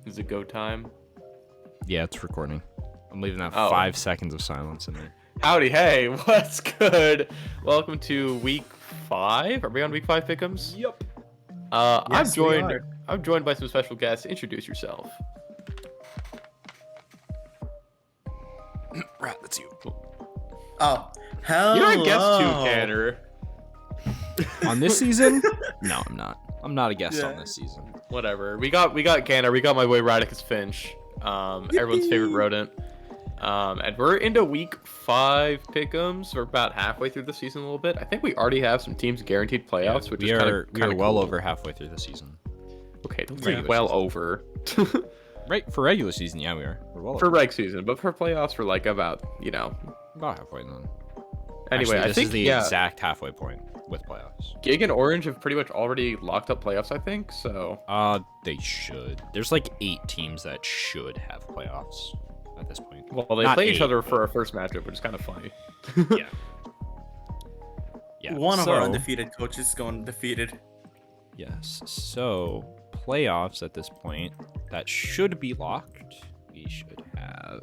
Is it go time? Yeah, it's recording. I'm leaving that Oh. 5 seconds of silence in there. Howdy, hey, what's good? Welcome to week 5. Are we on week 5, Pickems? Yep. I'm we joined. are. I'm joined by some special guests. Introduce yourself. Right, that's you. Oh, hell. You're a guest too, Tanner. On this season? No, I'm not. I'm not a guest on Yeah. this season. Whatever. We got Canner. We got my boy Radicus Finch. Everyone's favorite rodent. And we're into week 5 Pickems. We're about halfway through the season a little bit. I think we already have some teams guaranteed playoffs, which we is are kind of well cool. over halfway through the season. Okay, don't Regular say well season. over. Right, for regular season, yeah, we are. We're well For over. reg season, but for playoffs, we're like about, About halfway then. Anyway, Actually, I this think is the yeah, exact halfway point with playoffs. Gig and Orange have pretty much already locked up playoffs, I think. So They should. There's like 8 teams that should have playoffs at this point. well, they Not play each 8, other but- for our first matchup, which is kind of funny. Yeah. Yeah. One of our so- undefeated coaches going defeated. Yes. So playoffs at this point that should be locked. We should have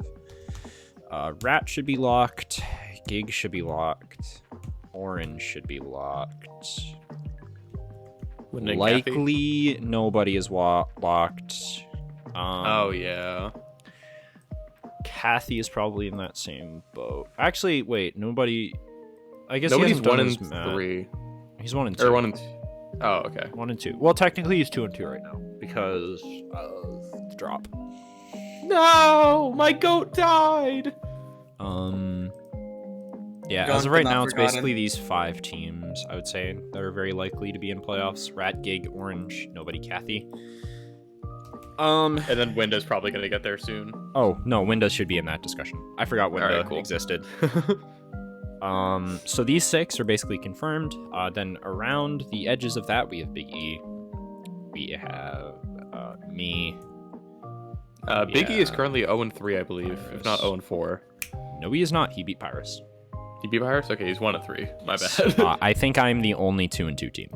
Rat should be locked. Gig should be locked. Orange should be locked. Wouldn't it, Kathy? Likely nobody is locked. Oh yeah. Kathy is probably in that same boat. Actually, wait, nobody. I guess Nobody's he hasn't done 1 his and math. 3 He's 1 and 2. or 1 and 2. Oh, okay. 1 and 2. Well, technically he's 2 and 2 right now because of the drop. No, my goat died. Yeah, Gone as of but right not now, it's forgotten. basically these 5 teams, I would say, that are very likely to be in playoffs. Rat, Gig, Orange, nobody, Kathy. And then Windows probably gonna get there soon. Oh, no, Windows should be in that discussion. I forgot Windows Alright, cool. existed. So these 6 are basically confirmed. Then around the edges of that, we have Big E. We have me. Big E is Yeah. currently 0 and 3, I believe, if not Pyrus. 0 and 4. No, he is not. He beat Pyrus. He beat Pirates? Okay, he's 1 and 3. My bad. I think I'm the only 2 and 2 team.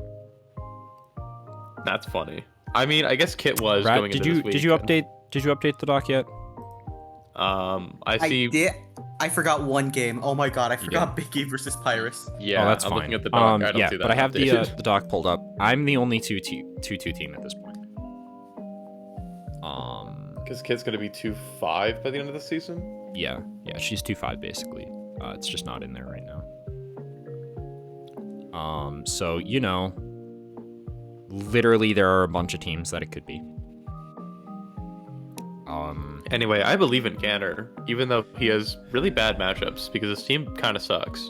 That's funny. I mean, I guess Kit was Rat, going did into you this week. did you update the doc yet? I see. I did. I forgot one game. Oh my god, I forgot Biggie versus Pyrus. Yeah, Oh, that's I'm fine. looking at the doc. I don't yeah, see that. but I have updated. the doc pulled up. I'm the only 2 team at this point. Because Kit's gonna be 2-5 by the end of the season. Yeah, she's 2-5 basically. It's just not in there right now. So literally there are a bunch of teams that it could be. Anyway, I believe in Canner, even though he has really bad matchups because his team kind of sucks.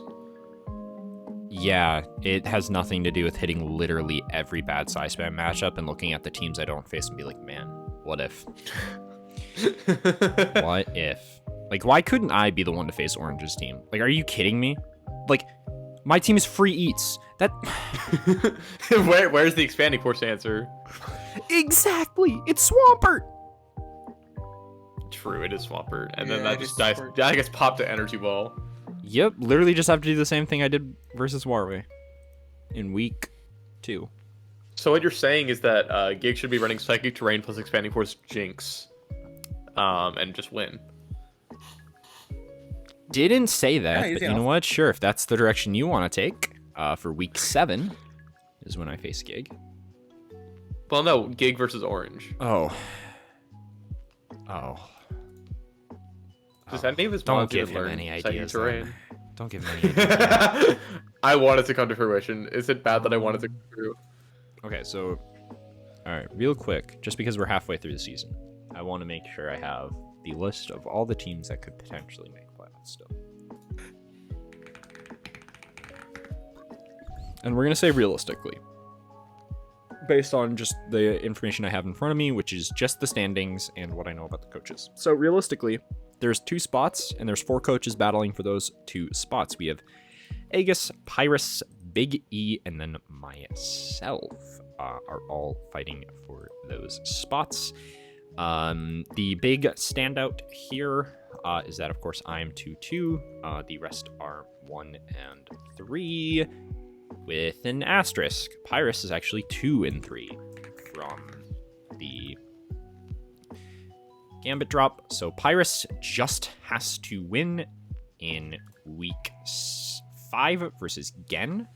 Yeah, it has nothing to do with hitting literally every bad size spam matchup and looking at the teams I don't face and be like, man, what if? What if? Like, why couldn't I be the one to face Orange's team? Like, are you kidding me? Like, my team is free eats. That Where's the expanding force answer? exactly. It's Swampert. True, it is Swampert, and then Yeah, that it just is dies. Swampert. I guess popped to energy ball. Yep, literally just have to do the same thing I did versus Warway in week 2. So what you're saying is that Gig should be running Psychic Terrain plus Expanding Force Jinx, and just win. Didn't say that, Yeah, but easy you know enough. what? Sure, if that's the direction you want to take, for week 7 is when I face Gig. Well, no, Gig versus Orange. Oh. Does any of his Don't mods give even him learn any Psychic ideas. Terrain? Then. Don't give him any ideas. I want it to come to fruition. Is it bad that I want it to come true? Okay, so, all right, real quick, just because we're halfway through the season, I want to make sure I have the list of all the teams that could potentially make playoffs still. And we're going to say realistically, based on just the information I have in front of me, which is just the standings and what I know about the coaches. So realistically, there's 2 spots, and there's 4 coaches battling for those 2 spots. We have Aegis, Pyrus, Big E, and then myself are all fighting for those spots. The big standout here is that, of course, I am 2-2. The rest are 1 and 3 with an asterisk. Pyrus is actually 2 and 3 from the Gambit drop. So Pyrus just has to win in week 5 versus Gen.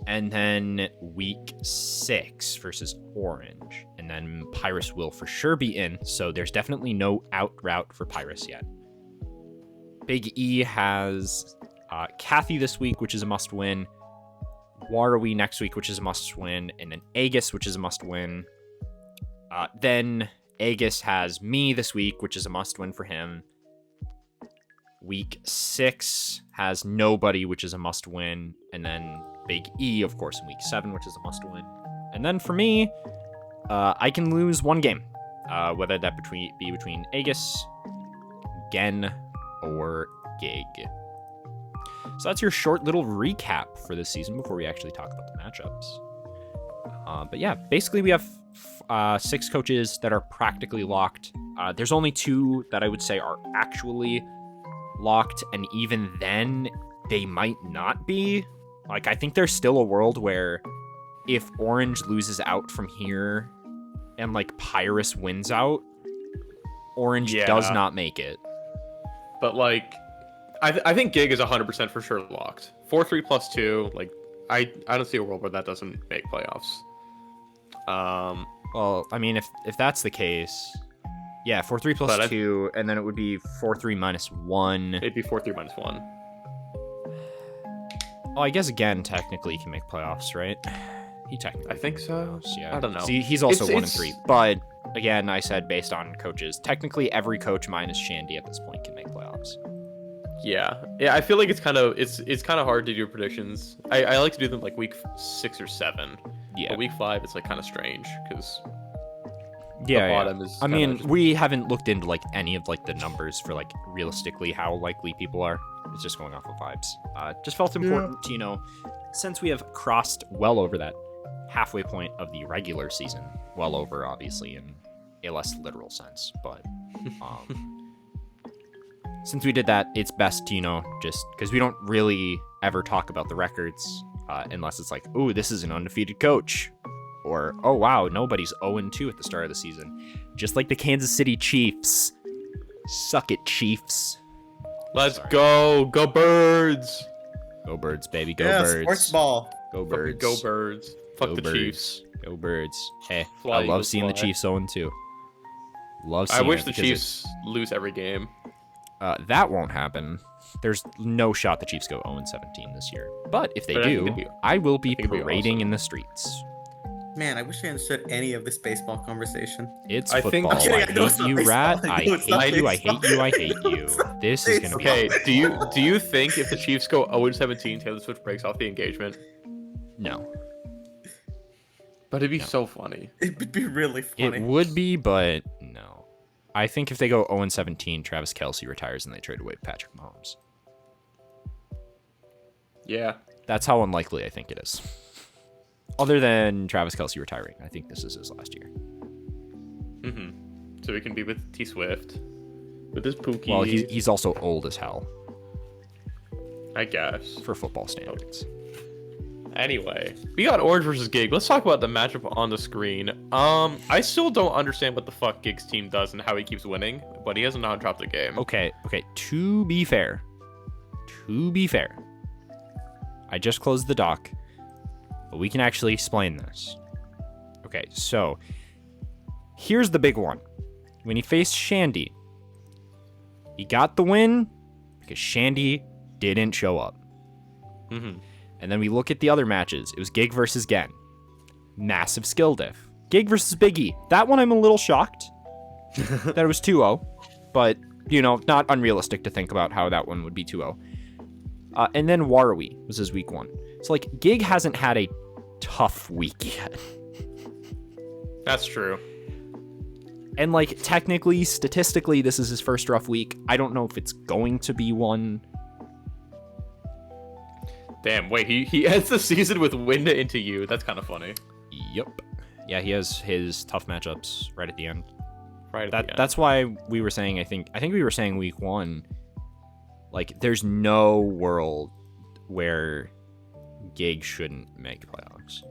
And then week 6 versus Orange. And then Pyrus will for sure be in. So there's definitely no out route for Pyrus yet. Big E has Kathy this week, which is a must win. Warui next week, which is a must win. And then Aegis, which is a must win. Then Aegis has me this week, which is a must win for him. Week 6 has nobody, which is a must win. And then Big E, of course, in week 7, which is a must win. And then for me, I can lose one game, whether that be between Aegis, Gen, or Gig. So that's your short little recap for this season before we actually talk about the matchups. But yeah, basically we have 6 coaches that are practically locked. There's only 2 that I would say are actually locked, and even then, they might not be. Like, I think there's still a world where if Orange loses out from here and, like, Pyrus wins out, Orange does not make it. But, like, I think Gig is 100% for sure locked. 4-3 plus 2, like, I don't see a world where that doesn't make playoffs. Well, I mean, if that's the case, yeah, 4-3 plus 2, and then it would be 4-3 minus 1. It'd be 4-3 minus 1. Oh, I guess again, technically, he can make playoffs, right? He technically. I think so. Yeah. I don't know. See, he's also 1-3. But again, I said based on coaches, technically every coach minus Shandy at this point can make playoffs. Yeah. I feel like it's kind of hard to do predictions. I like to do them like week 6 or 7. Yeah. But week 5, it's like kind of strange because the bottom is. I mean, we haven't looked into like any of like the numbers for like realistically how likely people are. It's just going off of vibes. Just felt important to, since we have crossed well over that halfway point of the regular season, well over obviously in a less literal sense, but since we did that, it's best to, just because we don't really ever talk about the records unless it's like, ooh, this is an undefeated coach. Or, oh, wow, nobody's 0-2 at the start of the season. Just like the Kansas City Chiefs. Suck it, Chiefs. Let's go. Go Birds. Go Birds, baby. Go Birds. Sports ball. Go Birds. Go Birds. Fuck the Birds. Chiefs. Go Birds. Hey, Fly, I love seeing the Chiefs 0-2. Love seeing I wish it the because Chiefs lose every game. that won't happen. There's no shot the Chiefs go 0-17 this year. But if they But do, I will be it'd be parading awesome. in the streets. Man, I wish I understood any of this baseball conversation. It's I football. think- I I'm kidding, I know it's hate not you, baseball. rat. I I know it's not hate you. I hate baseball. you. I hate you. It's not This is gonna be Okay, do you think if the Chiefs go 0-17, Taylor Swift breaks off the engagement? no. But it'd be No. so funny. It would be really funny. It would be, but no. I think if they go 0-17, Travis Kelce retires and they trade away Patrick Mahomes. Yeah. That's how unlikely I think it is. Other than Travis Kelce retiring, I think this is his last year. So we can be with T Swift, with his Pookie. Well, he's also old as hell I guess. for football standards. Anyway, we got Orange versus Gig. Let's talk about the matchup on the screen. I still don't understand what the fuck Gig's team does and how he keeps winning, but he hasn't not dropped a game. Okay. To be fair, I just closed the doc, but we can actually explain this. Okay, so here's the big one. When he faced Shandy, he got the win because Shandy didn't show up. And then we look at the other matches. It was Gig versus Gen. Massive skill diff. Gig versus Biggie. That one I'm a little shocked that it was 2-0. But, not unrealistic to think about how that one would be 2-0. And then Warui was his week 1. So, Gig hasn't had a tough week yet. That's true. And, technically, statistically, this is his first rough week. I don't know if it's going to be one. Damn, wait, he ends the season with win into you. That's kind of funny. Yep. Yeah, he has his tough matchups right at the end. Right. At the end. That's why we were saying, I think we were saying week 1, there's no world where Gig shouldn't make playoffs.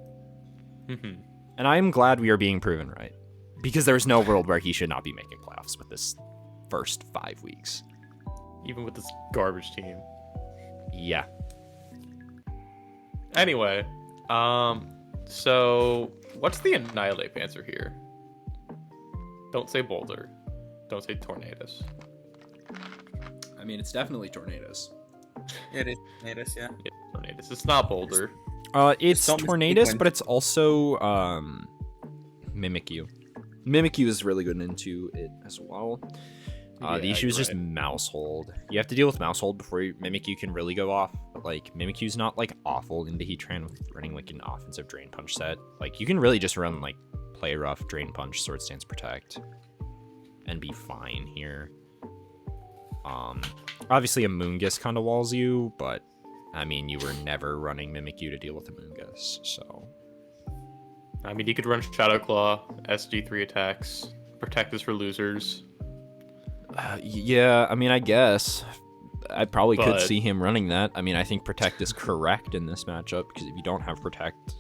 And I'm glad we are being proven right. Because there's no world where he should not be making playoffs with this first 5 weeks. Even with this garbage team. Yeah. Anyway, so what's the Annihilate answer here? Don't say Boulder. Don't say Tornadoes. I mean, it's definitely Tornadoes. It is Tornadoes, yeah. Yeah, Tornadoes. It's not Boulder. It's Don't Tornadoes, mistake but it's also Mimikyu. Mimikyu is really good into it as well. The issue is just mouse hold. You have to deal with mouse hold before Mimikyu can really go off. But, like, Mimikyu's not, like, awful into Heatran with running, like, an offensive Drain Punch set. Like, you can really just run, like, Play Rough, Drain Punch, Sword Stance, Protect, and be fine here. Obviously, Amoonguss kind of walls you, but, I mean, you were never running Mimikyu to deal with Amoonguss, so... I mean, you could run Shadow Claw, SG3 attacks, Protect is for losers. Yeah, I mean, I guess. I probably could But- see him running that. I mean, I think Protect is correct in this matchup, because if you don't have Protect,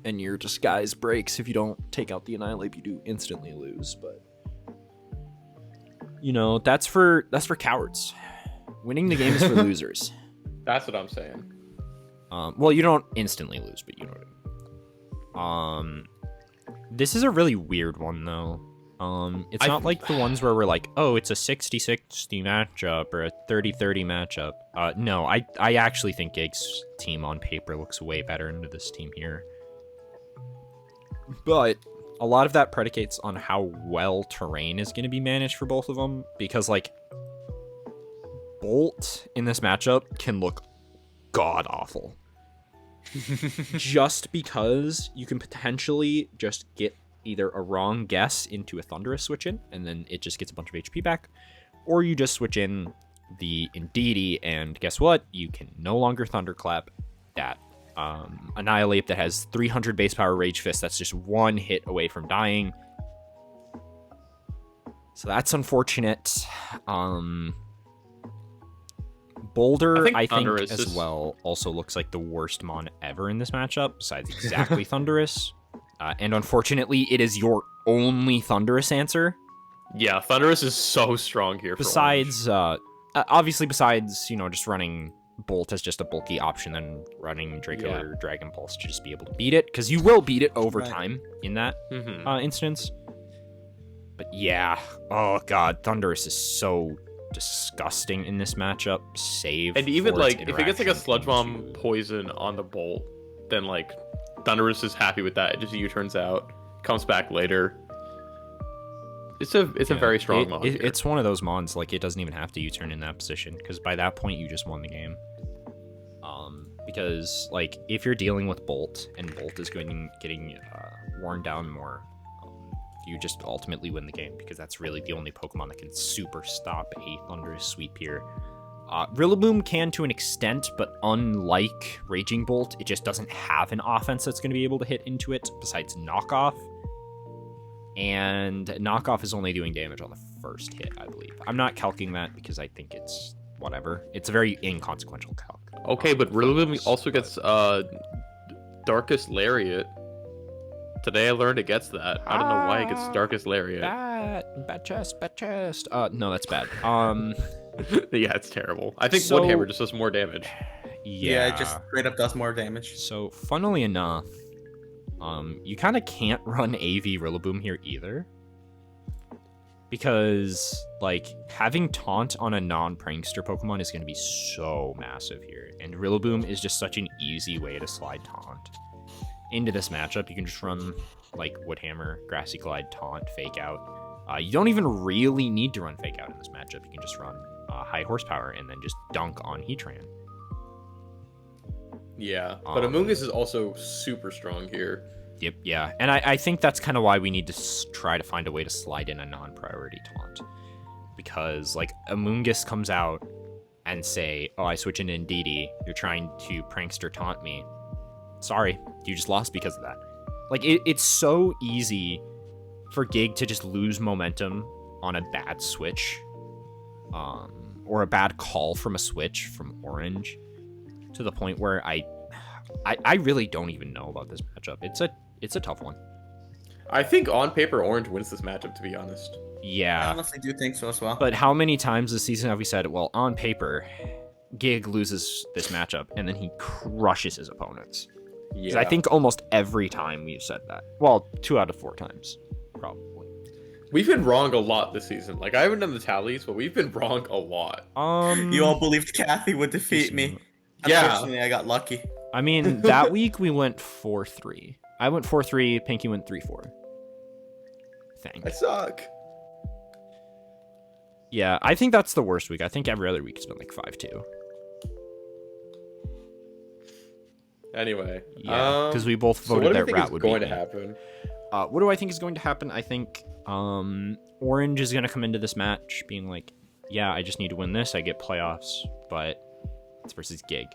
and your Disguise breaks, if you don't take out the Annihilate, you do instantly lose, but... You know, that's for cowards. Winning the game is for losers. That's what I'm saying. Well, you don't instantly lose, but you know what I mean. This is a really weird one, though. It's not like the ones where we're like, oh, it's a 60-60 matchup or a 30-30 matchup. No, I actually think Gig's team on paper looks way better into this team here. But a lot of that predicates on how well terrain is going to be managed for both of them, because, like, Bolt in this matchup can look god-awful. Just because you can potentially just get either a wrong guess into a Thunderous switch in, and then it just gets a bunch of HP back, or you just switch in the Indeedee, and guess what? You can no longer Thunderclap that Annihilate that has 300 base power Rage Fist. That's just one hit away from dying. So that's unfortunate. Boulder, I think as well, also looks like the worst mon ever in this matchup, besides exactly Thunderous. And unfortunately, it is your only Thunderous answer. Yeah, Thunderous is so strong here. Besides, obviously, besides, you know, just running Bolt as just a bulky option, then running Draco or Dragon Pulse to just be able to beat it, because you will beat it over time in that instance. But yeah, oh god, Thunderous is so disgusting in this matchup. Save. And even like if it gets like a Sludge Bomb poison on the Bolt, then like Thunderous is happy with that. It just U-turns out, comes back later. It's a very strong mon. It's one of those mons, like, it doesn't even have to U-turn in that position, because by that point you just won the game. Because, like, if you're dealing with Bolt and Bolt is getting worn down more, you just ultimately win the game, because that's really the only Pokemon that can super stop a Thunderous sweep here. Rillaboom can to an extent, but unlike Raging Bolt, it just doesn't have an offense that's going to be able to hit into it besides Knockoff. And Knockoff is only doing damage on the first hit, I believe. I'm not calcing that because I think it's whatever. It's a very inconsequential calc. Okay, but Rillaboom also gets Darkest Lariat. Today I learned it gets that. I don't know why it gets Darkest Lariat. Bad chest. No, that's bad. Yeah, it's terrible. I think So- One Hammer just does more damage. Yeah, it just straight up does more damage. So, funnily enough, you kind of can't run AV Rillaboom here either. Because, like, having Taunt on a non-Prankster Pokemon is going to be so massive here. And Rillaboom is just such an easy way to slide Taunt. Into this matchup, you can just run, like, Woodhammer, Grassy Glide, Taunt, Fake Out. You don't even really need to run Fake Out in this matchup. You can just run High Horsepower and then just dunk on Heatran. Yeah, but Amoonguss is also super strong here. Yep, yeah. And I think that's kind of why we need to try to find a way to slide in a non-priority taunt. Because, like, Amoonguss comes out and say, oh, I switch into Indeedee, you're trying to prankster taunt me. Sorry, you just lost because of that. Like, it's so easy for Gig to just lose momentum on a bad switch. Or a bad call from a switch from Orange. To the point where I really don't even know about this matchup. It's a tough one. I think on paper, Orange wins this matchup, to be honest. I Yeah. honestly do think so as well. But how many times this season have we said, well, on paper, Gig loses this matchup and then he crushes his opponents? Because Yeah. I think almost every time we've said that. Well, 2 out of 4 times, probably. We've been wrong a lot this season. Like, I haven't done the tallies, but we've been wrong a lot. You all believed Kathy would defeat me. Yeah. Unfortunately, I got lucky. I mean, that week we went 4-3. I went 4-3, Pinky went 3-4. I Thanks. suck. Yeah, I think that's the worst week. I think every other week has been like 5-2. Anyway. Yeah, because we both So what voted do that we think Rat is would going beat to me. happen? What do I think is going to happen? I think Orange is going to come into this match being like, yeah, I just need to win this. I get playoffs, but it's versus Gig.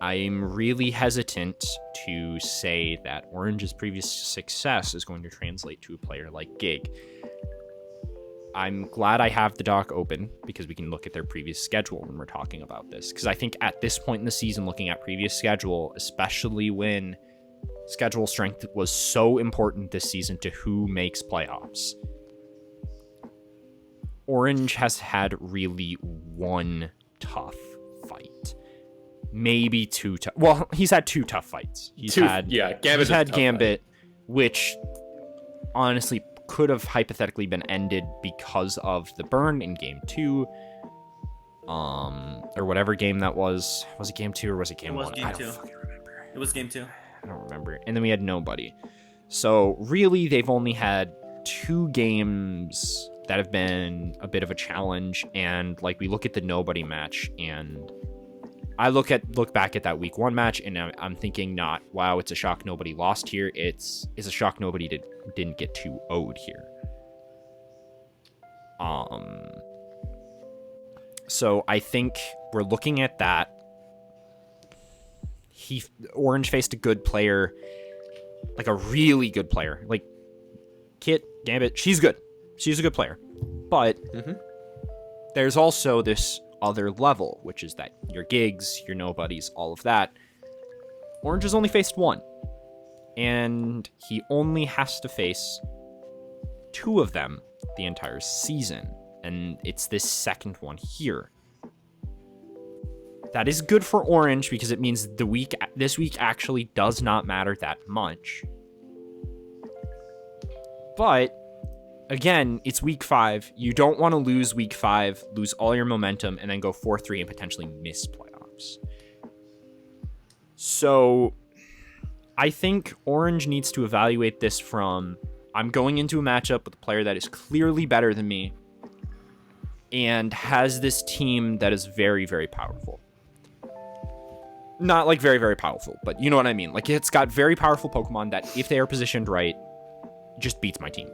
I'm really hesitant to say that Orange's previous success is going to translate to a player like Gig. I'm glad I have the doc open because we can look at their previous schedule when we're talking about this. Because I think at this point in the season, looking at previous schedule, especially when schedule strength was so important this season to who makes playoffs, Orange has had really one tough fight. Maybe 2 tough. Well, he's had 2 tough fights. Gambit. He's had Gambit, which honestly could have hypothetically been ended because of the burn in game 2. Or whatever game that was. Was it game 2 or was it game 1? Game I don't 2. fucking remember. It was game 2. I don't remember. And then we had nobody. So really, they've only had 2 games that have been a bit of a challenge. And like we look at the nobody match, and I look back at that week 1 match, and I'm thinking not, wow, it's a shock nobody lost here. It's a shock nobody didn't get 2-0'd here. So I think we're looking at that. Orange faced a good player, like a really good player, like Kit Gambit. She's good. She's a good player, but there's also this other level, which is that your gigs, your nobodies, all of that. Orange has only faced 1, and he only has to face 2 of them the entire season, and it's this second one here. That is good for Orange because it means this week actually does not matter that much. But again, it's week 5. You don't want to lose week 5, lose all your momentum, and then go 4-3 and potentially miss playoffs. So I think Orange needs to evaluate this from, I'm going into a matchup with a player that is clearly better than me and has this team that is very, very powerful. Not like very, very powerful, but you know what I mean. Like, it's got very powerful Pokemon that, if they are positioned right, just beats my team.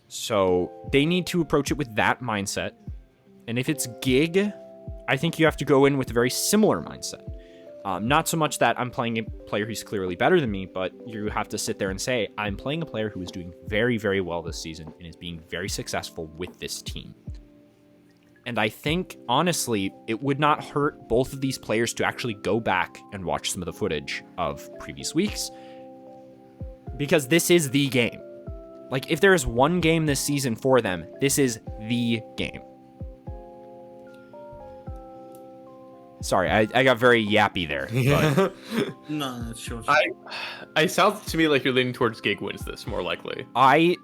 So they need to approach it with that mindset. And if it's Gig, I think you have to go in with a very similar mindset. Not so much that I'm playing a player who's clearly better than me, but you have to sit there and say, I'm playing a player who is doing very, very well this season and is being very successful with this team. And I think, honestly, it would not hurt both of these players to actually go back and watch some of the footage of previous weeks, because this is the game. Like, if there is one game this season for them, this is the game. Sorry, I got very yappy there. But No, that's sure. I sound to me like you're leaning towards Gig wins this, more likely. I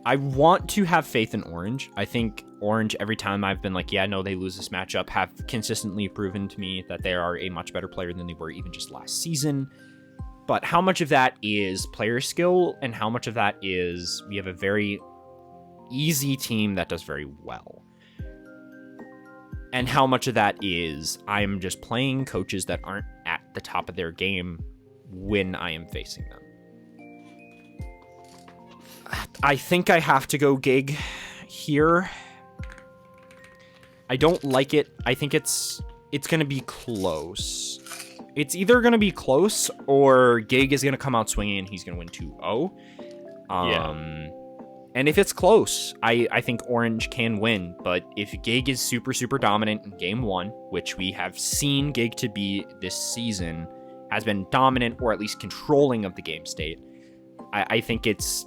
want to have faith in Orange. I think Orange, every time I've been like, yeah, no, they lose this matchup, have consistently proven to me that they are a much better player than they were even just last season. But how much of that is player skill, and how much of that is we have a very easy team that does very well? And how much of that is I'm just playing coaches that aren't at the top of their game when I am facing them? I think I have to go Gig here. I don't like it. I think it's going to be close. It's either going to be close or Gig is going to come out swinging and he's going to win 2-0. And if it's close, I think Orange can win. But if Gig is super, super dominant in game 1, which we have seen Gig to be this season, has been dominant or at least controlling of the game state. I think it's...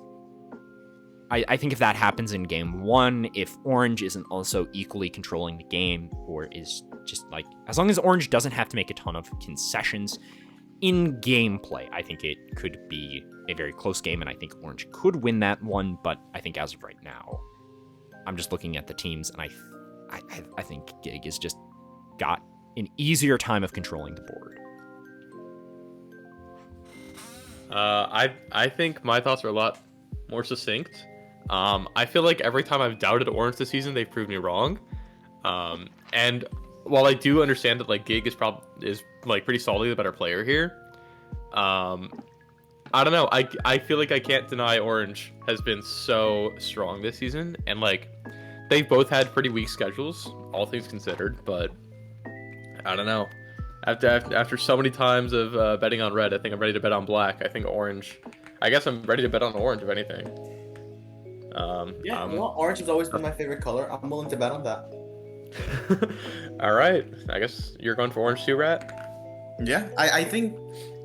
I think if that happens in game 1, if Orange isn't also equally controlling the game, or is just like... As long as Orange doesn't have to make a ton of concessions in gameplay, I think it could be a very close game, and I think Orange could win that one, but I think as of right now, I'm just looking at the teams, and I think Gig has just got an easier time of controlling the board. I think my thoughts are a lot more succinct. I feel like every time I've doubted Orange this season, they've proved me wrong. And while I do understand that like Gig is like pretty solidly the better player here, I don't know. I feel like I can't deny Orange has been so strong this season, and like they've both had pretty weak schedules, all things considered. But I don't know. After so many times of betting on red, I think I'm ready to bet on black. I think Orange. I guess I'm ready to bet on orange, if anything. Well, orange has always been my favorite color. I'm willing to bet on that. All right. I guess you're going for orange too, Rat? Yeah, I think,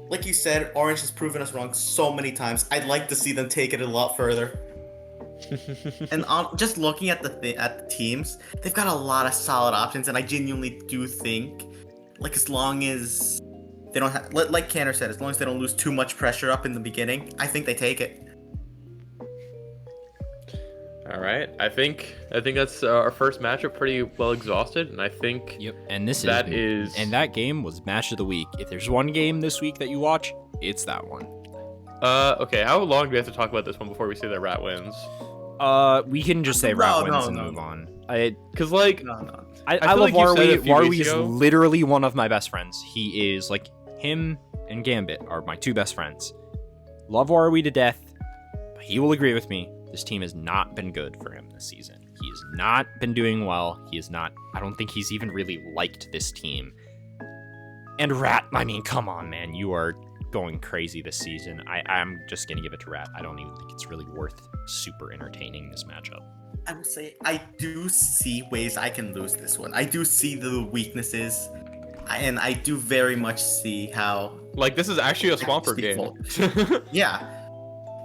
like you said, orange has proven us wrong so many times. I'd like to see them take it a lot further. And just looking at the teams, they've got a lot of solid options, and I genuinely do think, like, as long as they don't have, like Canner said, as long as they don't lose too much pressure up in the beginning, I think they take it. All right, I think that's our first matchup pretty well exhausted, and I think And that game was match of the week. If there's one game this week that you watch, it's that one. Okay, how long do we have to talk about this one before we say that Rat wins? We can just say Rat wins and move on. Because like I love Warwi. Warwi is literally one of my best friends. He is like him and Gambit are my two best friends. Love Warwi to death, but he will agree with me. This team has not been good for him this season. He has not been doing well. He is not... I don't think he's even really liked this team. And Rat, I mean, come on, man. You are going crazy this season. I'm just going to give it to Rat. I don't even think it's really worth super entertaining this matchup. I will say, I do see ways I can lose this one. I do see the weaknesses. And I do very much see how... Like, this is actually a Swampert game. Yeah.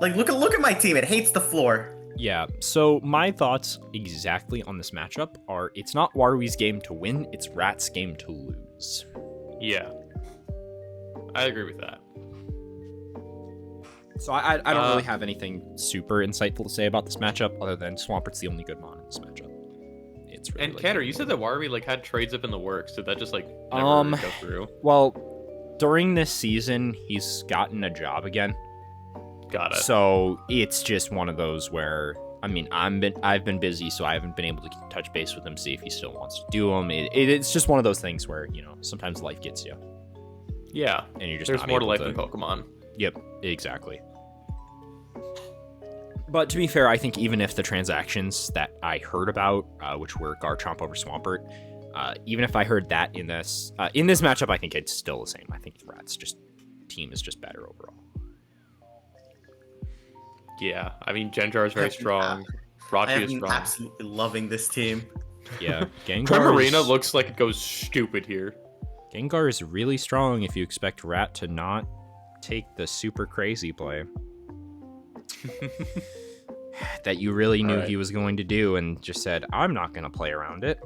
Like, look at my team. It hates the floor. Yeah, so my thoughts exactly on this matchup are it's not Warwi's game to win, it's Rat's game to lose. Yeah. I agree with that. So I don't really have anything super insightful to say about this matchup other than Swampert's the only good mon in this matchup. It's really, and Canner, you said that Warwi like had trades up in the works. Did that just like never go through? Well, during this season, he's gotten a job again. Got it. So it's just one of those where, I mean, I've been busy, so I haven't been able to touch base with him, see if he still wants to do them. It's just one of those things where, you know, sometimes life gets you. Yeah. And you're just there's not more to able life than Pokemon. Yep, exactly. But to be fair, I think even if the transactions that I heard about, which were Garchomp over Swampert, even if I heard that in this matchup, I think it's still the same. I think Rat's team is just better overall. Yeah, I mean, Genjar is very strong. Rachi is strong. I'm absolutely loving this team. Yeah, Gengar. Primarina looks like it goes stupid here. Gengar is really strong if you expect Rat to not take the super crazy play that you really knew he was going to do and just said, I'm not going to play around it.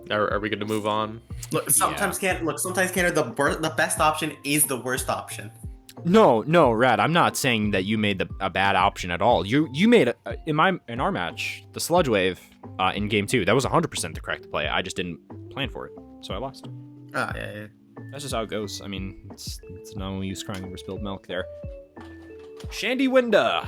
Are we going to move on? Look, sometimes Canner, the best option is the worst option. No, Rat. I'm not saying that you made a bad option at all. You made in our match the Sludge Wave in game 2. That was 100% the correct play. I just didn't plan for it, so I lost. Yeah. That's just how it goes. I mean, it's no use crying over spilled milk there. Shandy Winda.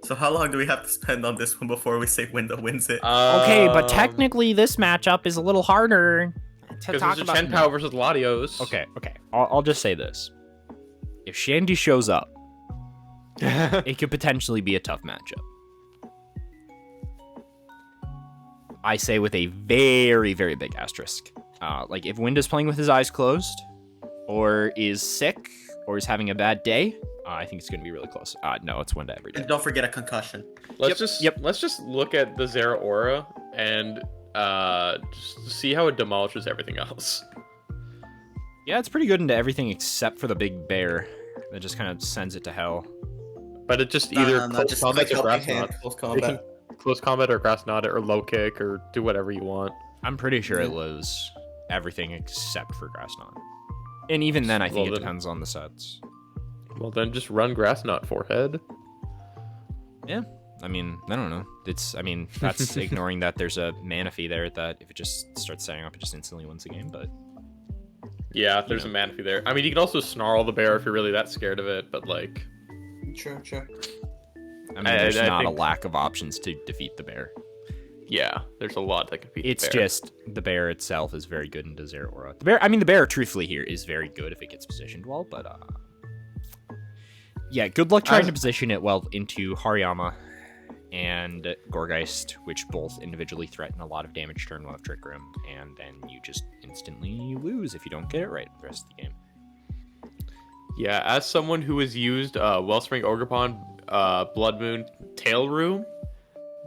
So how long do we have to spend on this one before we say Winda wins it? Okay, but technically this matchup is a little harder. Because there's a Chen Pao versus Latios. Okay. I'll just say this. If Shandy shows up, it could potentially be a tough matchup. I say with a very, very big asterisk. Like, if Winda's playing with his eyes closed, or is sick, or is having a bad day, I think it's going to be really close. No, it's Winda every day. And don't forget a concussion. Let's just look at the Zera Aura and... just see how it demolishes everything else. Yeah, it's pretty good into everything except for the big bear. That just kind of sends it to hell. But it just either close just combat quick or helping grass hand, knot. close It combat. can close combat or grass knot it or low kick or do whatever you want. I'm pretty sure it Yeah. was everything except for grass knot. And even then, I think Well, it then- depends on the sets. Well, then just run grass knot forehead. Yeah, I mean, I don't know. That's ignoring that there's a mana fee there that if it just starts setting up, it just instantly wins the game. But Yeah, there's a mana fee there. I mean, you can also snarl the bear if you're really that scared of it, but like, True. I mean, there's I not a think- lack of options to defeat the bear. yeah, there's a lot that can beat It's the bear. just the bear itself is very good into Zero Aura. The bear, truthfully, here is very good if it gets positioned well, but yeah, good luck trying to position it well into Hariyama and Gorgeist, which both individually threaten a lot of damage turn 1 of Trick Room, and then you just instantly lose if you don't get it right the rest of the game. Yeah, as someone who has used Wellspring Ogerpon, Blood Moon, Tail Room,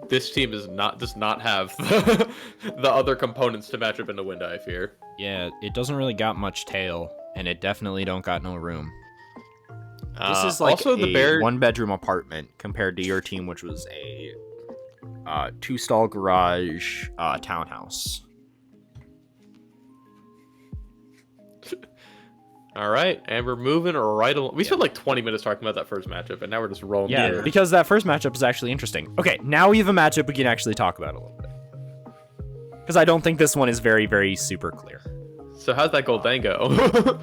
this team does not have the other components to match up in the window, I fear. Yeah, it doesn't really got much tail, and it definitely don't got no room. This is like also a the bear. 1-bedroom apartment compared to your team, which was a 2-stall garage townhouse. All right, and we're moving right along. We spent like 20 minutes talking about that first matchup, and now we're just rolling. Yeah, through. because that first matchup is actually interesting. Okay, now we have a matchup we can actually talk about a little bit. Because I don't think this one is very, very super clear. So how's that Golden go?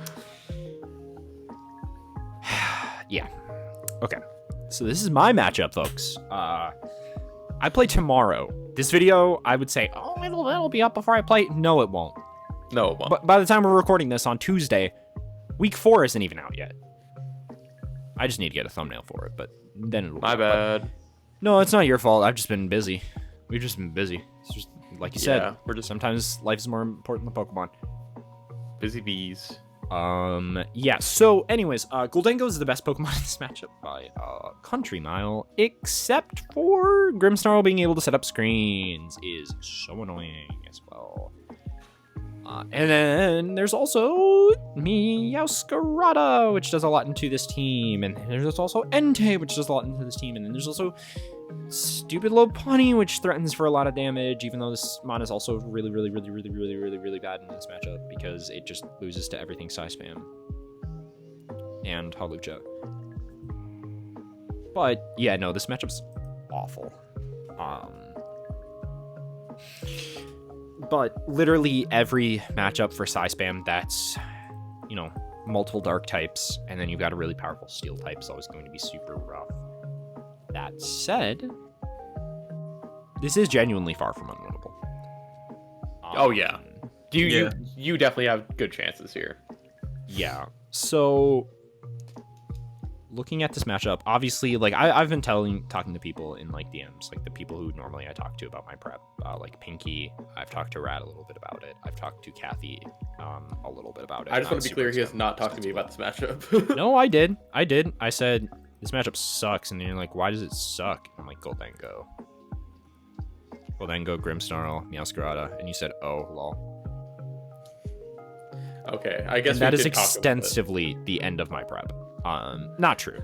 Yeah. Okay. So this is my matchup, folks. I play tomorrow. This video, I would say, oh, it'll be up before I play. No, it won't. No, it won't. But by the time we're recording this on Tuesday, week 4 isn't even out yet. I just need to get a thumbnail for it, but then it'll My be out. But bad. no, it's not your fault. I've just been busy. We've just been busy. It's just like you said. Yeah, we're just Sometimes life is more important than Pokemon. busy bees. Yeah, so anyways, Goldengo is the best Pokemon in this matchup by country mile, except for Grimmsnarl being able to set up screens is so annoying as well. And then there's also Meowscarada, which does a lot into this team, and there's also Entei, which does a lot into this team, and then there's also stupid Lopunny, which threatens for a lot of damage, even though this mon is also really bad in this matchup because it just loses to everything Psy Spam and Hawlucha. But yeah, no, this matchup's awful. But literally every matchup for Psy Spam that's, you know, multiple dark types, and then you've got a really powerful steel type is always going to be super rough. That said, this is genuinely far from unwinnable. Oh, yeah. Yeah. You definitely have good chances here. Yeah. So, looking at this matchup, obviously, like I've been talking to people in like DMs, like the people who normally I talk to about my prep, like Pinky. I've talked to Rat a little bit about it. I've talked to Kathy, a little bit about it. I just want to be clear, he has super not talked to me about this matchup. No, I did. I said this matchup sucks, and then you're like, why does it suck? And I'm like, Goldengo, Grimmsnarl, Meowscarada, and you said, oh, lol. Okay, I guess And that we is did talk about it. extensively the end of my prep. Not true.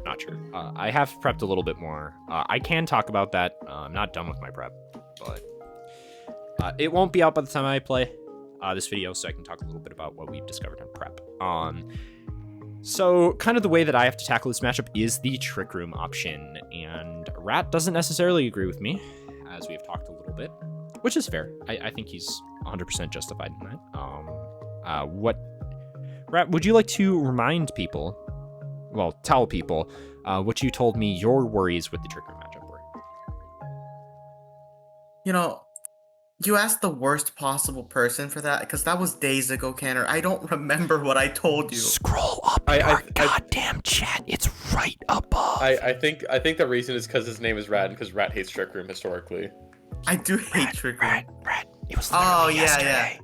I have prepped a little bit more. I can talk about that. I'm not done with my prep, but it won't be out by the time I play this video, so I can talk a little bit about what we've discovered in prep. So kind of the way that I have to tackle this matchup is the Trick Room option, and Rat doesn't necessarily agree with me, as we have talked a little bit, which is fair. I think he's 100% justified in that. Rat, would you like to remind people, well, tell people, what you told me your worries with the Trick Room matchup were? You know, you asked the worst possible person for that because that was days ago, Canner. I don't remember what I told you. Scroll up goddamn chat. It's right above. I think the reason is because his name is Rat and because Rat hates Trick Room historically. I do hate Trick Room. Rat. It was Oh, literally yesterday.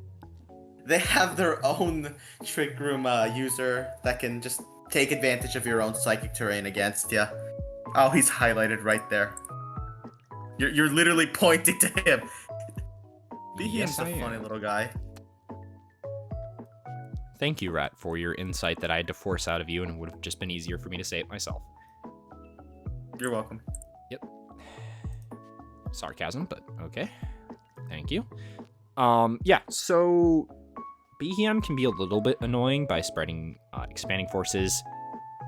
They have their own Trick Room user that can just take advantage of your own psychic terrain against you. Oh, he's highlighted right there. You're literally pointing to him. He's Yes, a I funny am. little guy. Thank you, Rat, for your insight that I had to force out of you, and it would have just been easier for me to say it myself. You're welcome. Yep. Sarcasm, but okay. Thank you. Yeah, so BEM can be a little bit annoying by spreading expanding forces.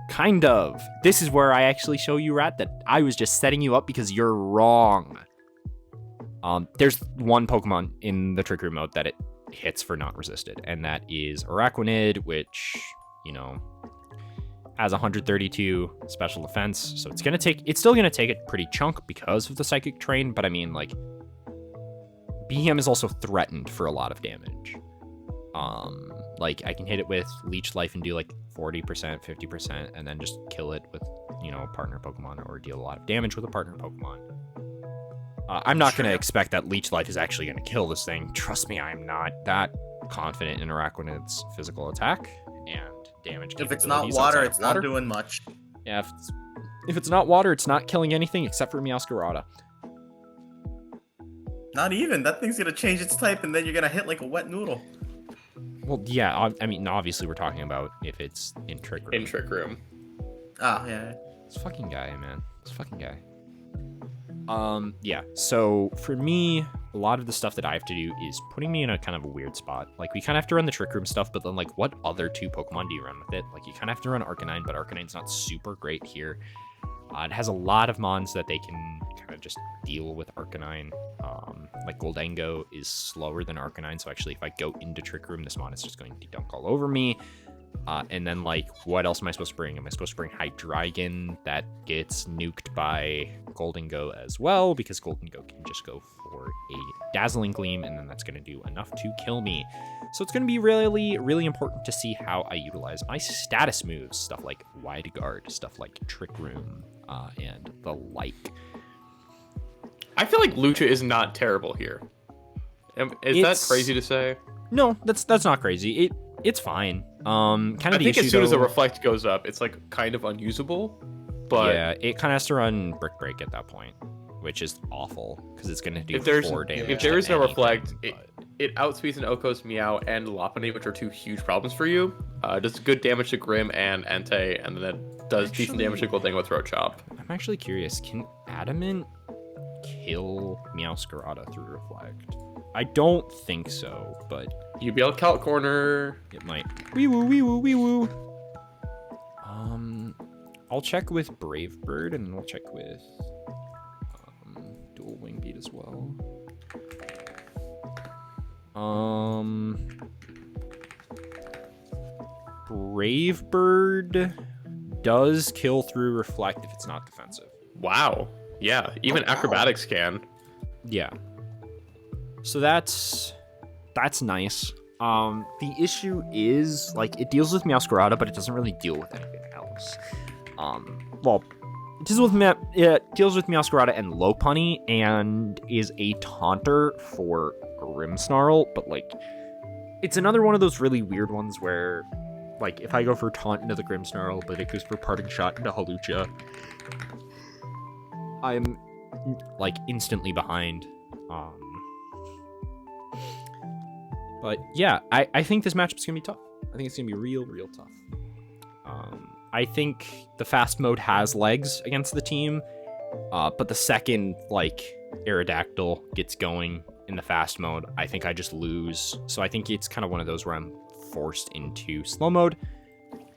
Kind of. This is where I actually show you, Rat, that I was just setting you up because you're wrong. There's one Pokemon in the Trick Room mode that it hits for not resisted, and that is Araquanid, which, you know, has 132 special defense, so it's still gonna take a pretty chunk because of the Psychic Train, but I mean, like, BEM is also threatened for a lot of damage. Like, I can hit it with Leech Life and do like 40%, 50%, and then just kill it with, you know, a partner Pokemon, or deal a lot of damage with a partner Pokemon. I'm not going to expect that Leech Life is actually going to kill this thing. Trust me, I'm not that confident in Araquanid's physical attack and damage. If it's not water, it's not doing much. Yeah, if it's not water, it's not killing anything except for Meowscarada. Not even. That thing's going to change its type, and then you're going to hit like a wet noodle. Well, yeah, I mean, obviously we're talking about if it's in Trick Room. In Trick Room. Oh, yeah. This fucking guy, man. This fucking guy. Yeah, so for me, a lot of the stuff that I have to do is putting me in a kind of a weird spot. Like, we kind of have to run the Trick Room stuff, but then, like, what other two Pokemon do you run with it? Like, you kind of have to run Arcanine, but Arcanine's not super great here. It has a lot of mons that they can kind of just deal with Arcanine. Like, Goldengo is slower than Arcanine, so actually, if I go into Trick Room, this mon is just going to dunk all over me. And then, like, what else am I supposed to bring? Am I supposed to bring Hydreigon? That gets nuked by Goldengo as well, because Goldengo can just go for a Dazzling Gleam, and then that's going to do enough to kill me. So it's going to be really, really important to see how I utilize my status moves, stuff like Wide Guard, stuff like Trick Room, and the like. I feel like Lucha is not terrible here. Is that crazy to say? No, that's not crazy. It's fine. Kind of. I think as soon as the reflect goes up, it's like kind of unusable. But yeah, it kind of has to run Brick Break at that point, which is awful because it's going to do 4 damage. If there is no reflect, it outspeeds an Okos, Meow, and Lopunny, which are 2 huge problems for you. Does good damage to Grim and Entei, and then it does decent damage to Goldengo with Throat Chop. I'm actually curious. Can Adamant kill Meowscarada through reflect? I don't think so, but UBL Calc Corner. It might. Wee woo, wee woo, wee woo. I'll check with Brave Bird, and we'll check with Dual Wing Beat as well. Brave Bird does kill through reflect if it's not defensive. Wow. Yeah, even acrobatics can. Yeah. So that's nice. The issue is, like, it deals with Meowscarada, but it doesn't really deal with anything else. Well, it deals with Meowscarada and Lopunny, and is a taunter for Grimmsnarl, but, like, it's another one of those really weird ones where, like, if I go for taunt into the Grimmsnarl, but it goes for parting shot into Hawlucha, I'm, like, instantly behind. But yeah, I think this matchup's gonna be tough. I think it's gonna be real tough. I think the fast mode has legs against the team, but the second, like, Aerodactyl gets going in the fast mode, I think I just lose. So I think it's kind of one of those where I'm forced into slow mode.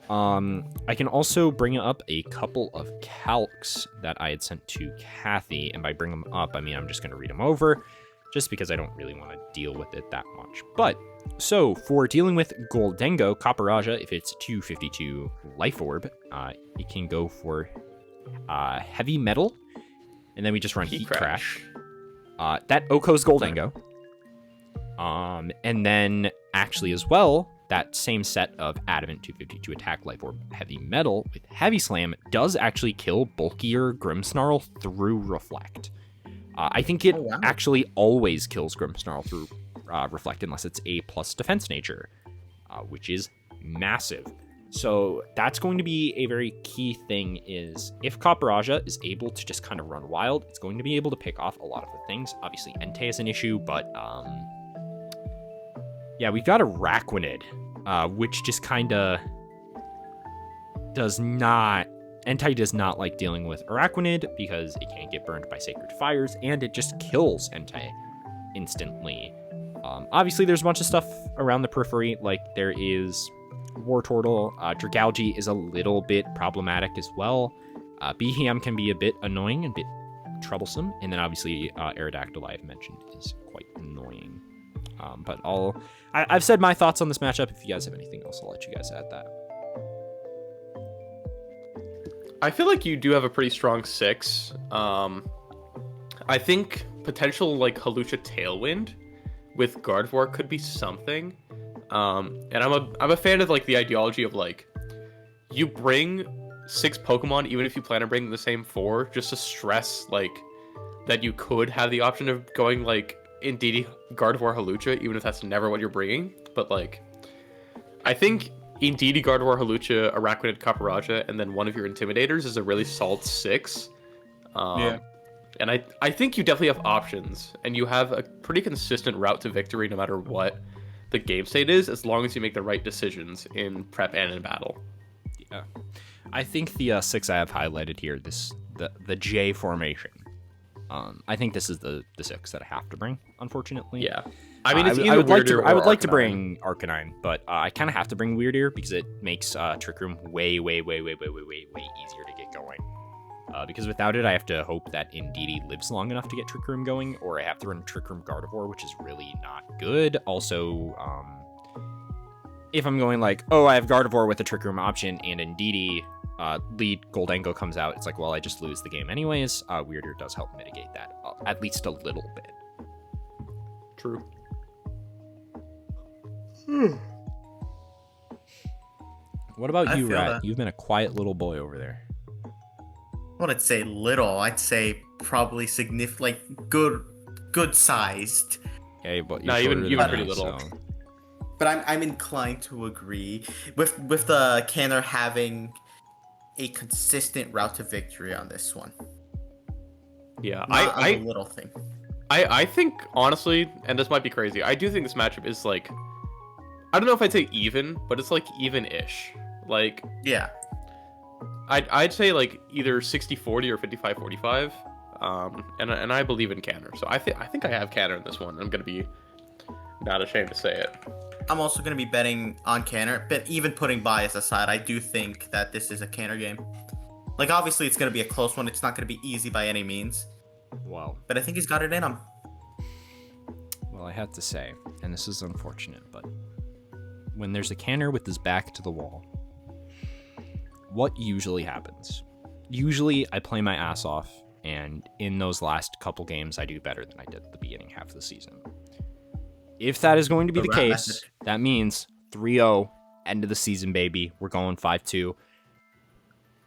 I can also bring up a couple of calcs that I had sent to Kathy, and by bring them up, I mean I'm just going to read them over, just because I don't really want to deal with it that much. But, so, for dealing with Goldengo, Copperajah, if it's 252 Life Orb, it can go for Heavy Metal, and then we just run Heat Crash. That Okos Goldengo. And then, actually as well, that same set of Adamant 252 attack Life Orb Heavy Metal with Heavy Slam does actually kill bulkier Grimmsnarl through Reflect. I think it actually always kills Grimmsnarl through Reflect unless it's a plus defense nature, which is massive. So that's going to be a very key thing, is if Copperajah is able to just kind of run wild, it's going to be able to pick off a lot of the things. Obviously, Entei is an issue, but yeah, we've got Araquanid. which just kind of does not... Entei does not like dealing with Araquanid because it can't get burned by Sacred Fires, and it just kills Entei instantly. Obviously, there's a bunch of stuff around the periphery, like there is War Turtle. Dragalge is a little bit problematic as well. Behem can be a bit annoying and a bit troublesome, and then obviously Aerodactyl I've mentioned is quite annoying. But I've said my thoughts on this matchup. If you guys have anything else, I'll let you guys add that. I feel like you do have a pretty strong 6. I think potential like Hawlucha Tailwind with Gardevoir could be something. And I'm a fan of like the ideology of like you bring 6 Pokemon even if you plan on bringing the same 4, just to stress like that you could have the option of going like Indeedee, Gardevoir, Hawlucha, even if that's never what you're bringing. But like, I think Indeedee, Gardevoir, Hawlucha, Araquanid, Caparaja, and then one of your Intimidators is a really solid 6. Yeah. And I think you definitely have options, and you have a pretty consistent route to victory no matter what the game state is, as long as you make the right decisions in prep and in battle. Yeah. I think the 6 I have highlighted here, the J formation. I think this is the 6 that I have to bring, unfortunately. Yeah. I mean, it's I would like to Arcanine. bring Arcanine, but I kind of have to bring Weird Ear because it makes Trick Room way easier to get going. Because without it, I have to hope that Indeedee lives long enough to get Trick Room going, or I have to run Trick Room Gardevoir, which is really not good. Also, if I'm going like, oh, I have Gardevoir with a Trick Room option and Indeedee lead Goldango comes out, it's like, well, I just lose the game anyways. Weird Ear does help mitigate that, at least a little bit. True. What about you, feel Rat? that. You've been a quiet little boy over there. What I'd say little. I'd say probably significant, like good sized. Okay, but No, you're even shorter than pretty me, little. so- But I'm inclined to agree with the Canner having a consistent route to victory on this one. Yeah, Not a little thing. I think, honestly, and this might be crazy, I do think this matchup is, like, I don't know if I'd say even, but it's, like, even-ish. Like, Yeah. I'd say, like, either 60-40 or 55-45, and I believe in Canner. So I think I have Canner in this one. I'm going to be not ashamed to say it. I'm also going to be betting on Canner, but even putting bias aside, I do think that this is a Canner game. Like, obviously, it's going to be a close one. It's not going to be easy by any means. Wow. But I think he's got it in him. Well, I have to say, and this is unfortunate, but when there's a Canner with his back to the wall, what usually happens? Usually, I play my ass off, and in those last couple games, I do better than I did at the beginning half of the season. If that is going to be the rat case, method. that means 3-0, end of the season, baby. We're going 5-2.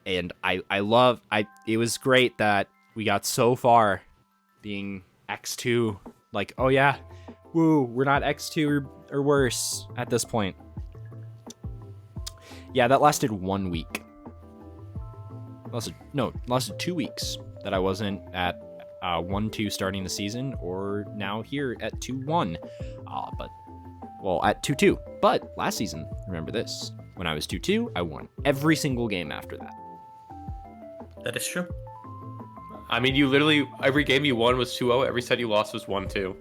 And it was great that we got so far being X2. Like, oh yeah, woo, we're not X2 or worse at this point. Yeah, that lasted 1 week. Lasted 2 weeks that I wasn't at 1-2 starting the season, or now here at 2-1. At 2-2. But last season, remember this, when I was 2-2, I won every single game after that. That is true. I mean, you literally, every game you won was 2-0, every set you lost was 1-2.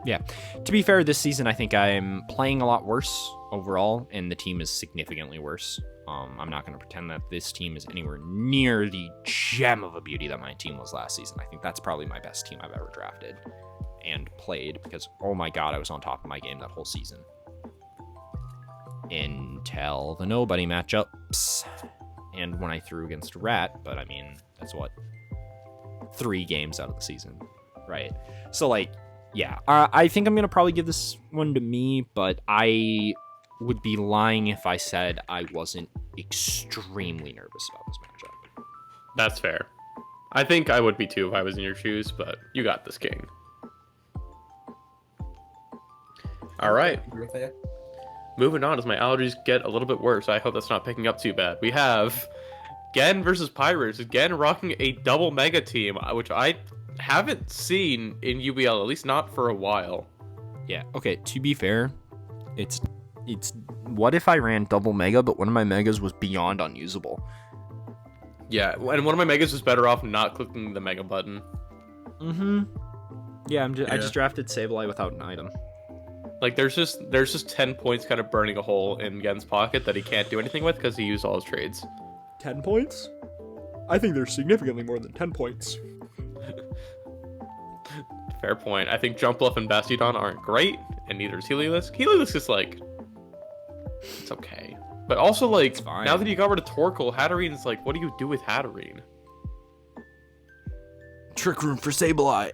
Yeah. To be fair, this season, I think I'm playing a lot worse overall, and the team is significantly worse. I'm not going to pretend that this team is anywhere near the gem of a beauty that my team was last season. I think that's probably my best team I've ever drafted and played because, oh my god, I was on top of my game that whole season. Until the nobody matchups. And when I threw against Rat, but I mean, that's what? 3 games out of the season, right? So, like, yeah, I think I'm going to probably give this one to me, but I would be lying if I said I wasn't extremely nervous about this matchup. That's fair. I think I would be too if I was in your shoes, but you got this, King. All right. Moving on as my allergies get a little bit worse. I hope that's not picking up too bad. We have Gen versus Pirates. Gen rocking a double mega team, which I haven't seen in UBL, at least not for a while. Yeah, okay, to be fair, it's what if I ran double mega, but one of my megas was beyond unusable? Yeah, and one of my megas was better off not clicking the mega button. Mm-hmm. Yeah, I Yeah. just drafted Sableye without an item. Like, there's just 10 points kind of burning a hole in Gen's pocket that he can't do anything with because he used all his trades. 10 points? I think there's significantly more than 10 points. Fair point. I think Jumpluff and Bastiodon aren't great, and neither is Heliolisk. Heliolisk is like, it's okay. But also, like, It's fine. now that you got rid of Torkoal, Hatterene is like, what do you do with Hatterene? Trick Room for Sableye.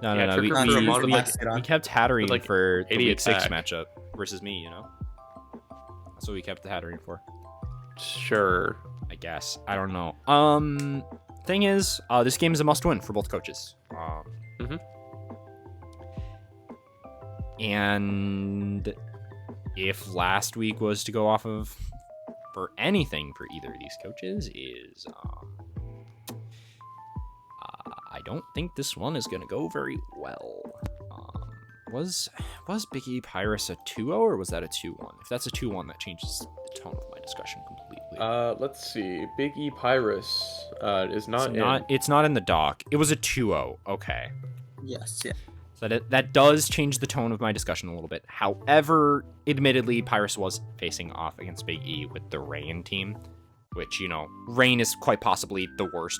No, Yeah, no, Trick we, Room we, for we, Mono, we, like, we kept Hatterene with, like, for the 80 Week 6 attack. matchup versus me, you know? That's what we kept the Hatterene for. Sure. I guess. I don't know. Thing is, this game is a must-win for both coaches. Mhm. And if last week was to go off of for anything for either of these coaches is, I don't think this one is going to go very well. Was Big E Pyrus a 2-0 or was that a 2-1? If that's a 2-1, that changes the tone of my discussion completely. Let's see. Big E Pyrus is not in. It's not in the doc. It was a 2-0. Okay. Yes, yeah. So that does change the tone of my discussion a little bit. However, admittedly, Pyrus was facing off against Big E with the Rain team, which, you know, Rain is quite possibly the worst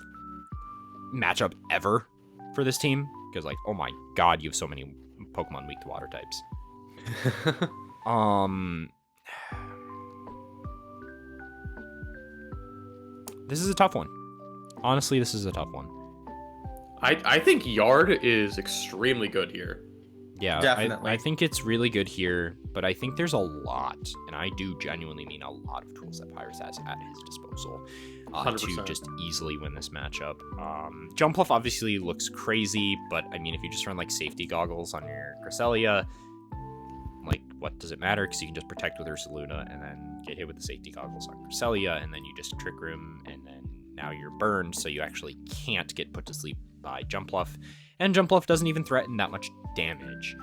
matchup ever for this team. Because, like, oh my god, you have so many Pokemon weak to water types. This is a tough one. Honestly, this is a tough one. I think Yard is extremely good here. Yeah, Definitely. I think it's really good here, but I think there's a lot, and I do genuinely mean a lot of tools that Pyrus has at his disposal to 100%. just easily win this matchup. Jumpluff obviously looks crazy, but I mean, if you just run like safety goggles on your Cresselia, like what does it matter? Because you can just protect with Ursaluna and then get hit with the safety goggles on Cresselia, and then you just Trick Room, and then now you're burned, so you actually can't get put to sleep by Jumpluff. And Jumpluff doesn't even threaten that much damage.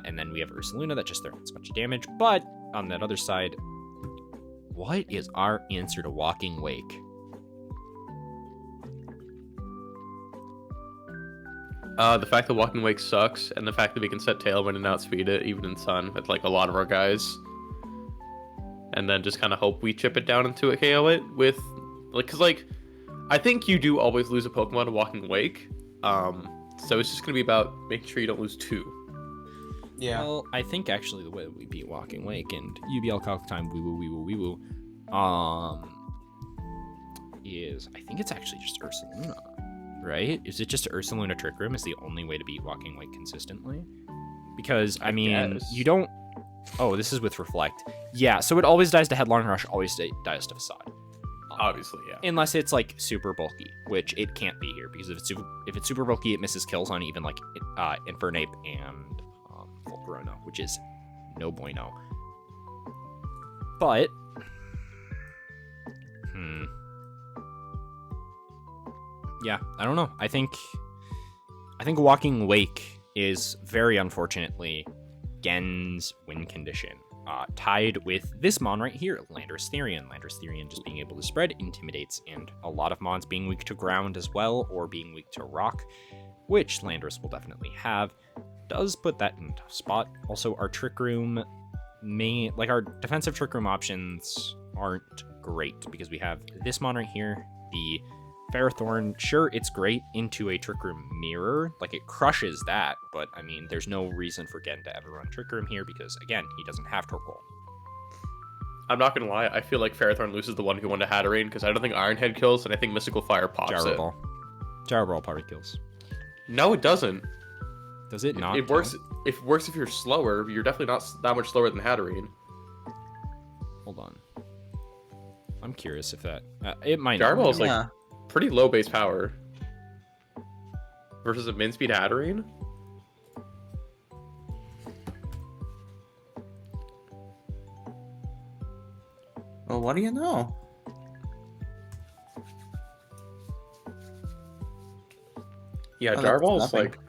And then we have Ursaluna that just threatens a bunch of damage. But on that other side, what is our answer to Walking Wake? The fact that Walking Wake sucks, and the fact that we can set Tailwind and outspeed it, even in Sun, with like a lot of our guys. And then just kind of hope we chip it down into it, KO it with, like, cause like, I think you do always lose a Pokemon to Walking Wake. So it's just gonna be about making sure you don't lose two. Yeah. Well, I think actually the way that we beat Walking Wake and UBL Calc Time wee woo, is I think it's actually just Ursaluna, right? Is it just Ursaluna Trick Room is the only way to beat Walking Wake consistently? Because I mean, guess. you don't. Oh, this is with Reflect. Yeah, so it always dies to Headlong Rush, always dies to Facade. Obviously, yeah. Unless it's like super bulky, which it can't be here because if it's super bulky, it misses kills on even like Infernape and Volcarona, which is no bueno. But yeah, I don't know. I think Walking Wake is very unfortunately Gen's win condition. Tied with this Mon right here, Landorus Therian. Landorus Therian just being able to spread intimidates, and a lot of Mons being weak to ground as well, or being weak to rock, which Landorus will definitely have, does put that in a tough spot. Also, our Trick Room, our defensive Trick Room options aren't great, because we have this Mon right here, the Ferrothorn. Sure, it's great into a Trick Room mirror, like it crushes that, but I mean, there's no reason for Gen to ever run Trick Room here because, again, he doesn't have Torkoal. I'm not gonna lie, I feel like Ferrothorn loses the 1v1 to Hatterene because I don't think Iron Head kills, and I think Mystical Fire pops Gyro it. Ball. Gyro Ball probably kills. No, it doesn't. Does it not? It works. If it works if you're slower, you're definitely not that much slower than Hatterene. Hold on. I'm curious if that. It might. Gyro Ball not. is like pretty low base power versus a min speed Hatterene. Well, what do you know? Yeah, Oh, Gyro that's Ball is nothing. like